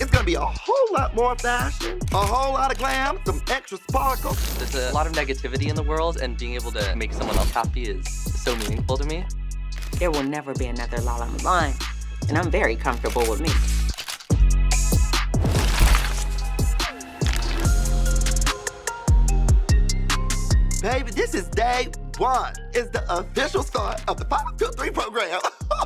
It's gonna be a whole lot more fashion, a whole lot of glam, some extra sparkle. There's a lot of negativity in the world, and being able to make someone else happy is so meaningful to me. There will never be another Lala Milan, and I'm very comfortable with me. Baby, this is day one. It's the official start of the 523 program.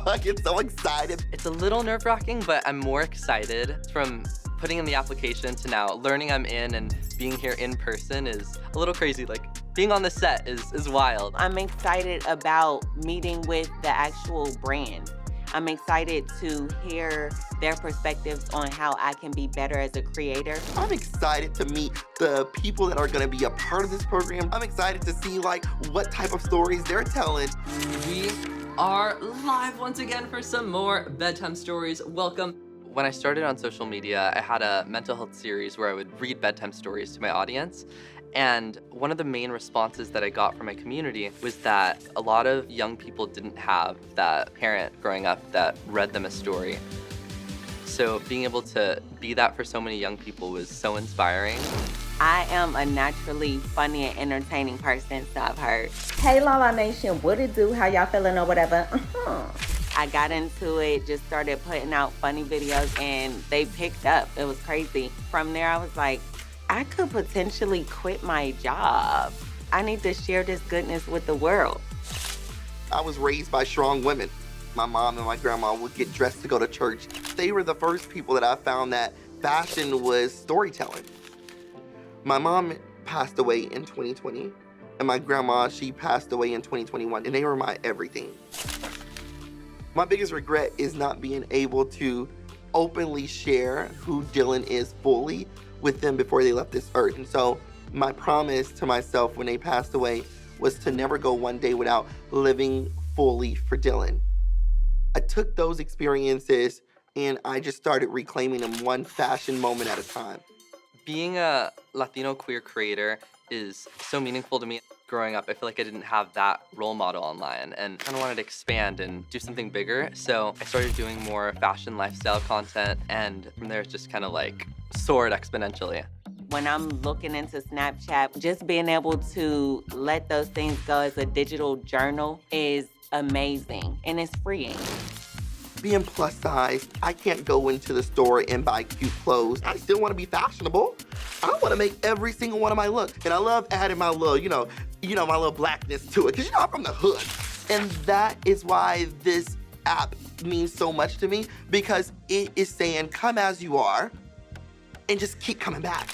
I get so excited. It's a little nerve-wracking, but I'm more excited. From putting in the application to now learning I'm in and being here in person is a little crazy. Like, being on the set is wild. I'm excited about meeting with the actual brand. I'm excited to hear their perspectives on how I can be better as a creator. I'm excited to meet the people that are gonna be a part of this program. I'm excited to see what type of stories they're telling. We are live once again for some more bedtime stories. Welcome. When I started on social media, I had a mental health series where I would read bedtime stories to my audience. And one of the main responses that I got from my community was that a lot of young people didn't have that parent growing up that read them a story. So being able to be that for so many young people was so inspiring. I am a naturally funny and entertaining person, so I've heard. Hey Lala Nation, what it do? How y'all feeling or whatever? I got into it, just started putting out funny videos, and they picked up. It was crazy. From there, I was like, I could potentially quit my job. I need to share this goodness with the world. I was raised by strong women. My mom and my grandma would get dressed to go to church. They were the first people that I found that fashion was storytelling. My mom passed away in 2020, and my grandma, she passed away in 2021, and they were my everything. My biggest regret is not being able to openly share who Dylan is fully with them before they left this earth. And so my promise to myself when they passed away was to never go one day without living fully for Dylan. I took those experiences and I just started reclaiming them one fashion moment at a time. Being a Latino queer creator is so meaningful to me. Growing up, I feel like I didn't have that role model online and kind of wanted to expand and do something bigger. So I started doing more fashion lifestyle content, and from there it just kind of soared exponentially. When I'm looking into Snapchat, just being able to let those things go as a digital journal is amazing, and it's freeing. Being plus size, I can't go into the store and buy cute clothes. I still want to be fashionable. I want to make every single one of my look. And I love adding my little, my little blackness to it, because I'm from the hood. And that is why this app means so much to me, because it is saying, come as you are, and just keep coming back.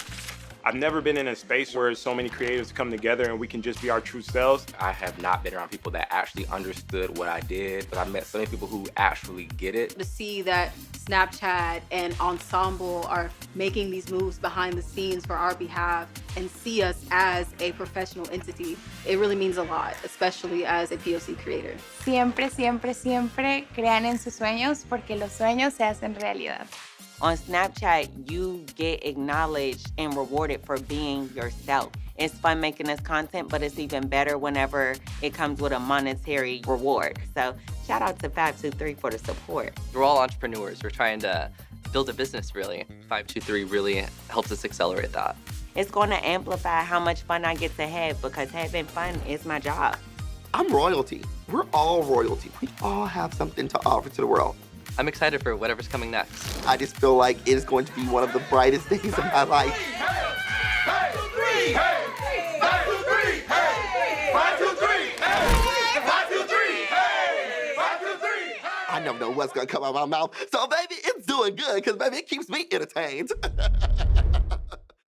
I've never been in a space where so many creatives come together and we can just be our true selves. I have not been around people that actually understood what I did, but I met so many people who actually get it. To see that Snapchat and Ensemble are making these moves behind the scenes for our behalf and see us as a professional entity, it really means a lot, especially as a POC creator. Siempre, siempre, siempre crean en sus sueños porque los sueños se hacen realidad. On Snapchat, you get acknowledged and rewarded for being yourself. It's fun making this content, but it's even better whenever it comes with a monetary reward. So shout out to 523 for the support. We're all entrepreneurs. We're trying to build a business, really. 523 really helps us accelerate that. It's going to amplify how much fun I get to have, because having fun is my job. I'm royalty. We're all royalty. We all have something to offer to the world. I'm excited for whatever's coming next. I just feel like it is going to be one of the brightest days of my life. I never know what's gonna come out of my mouth. So baby, it's doing good, because baby, it keeps me entertained.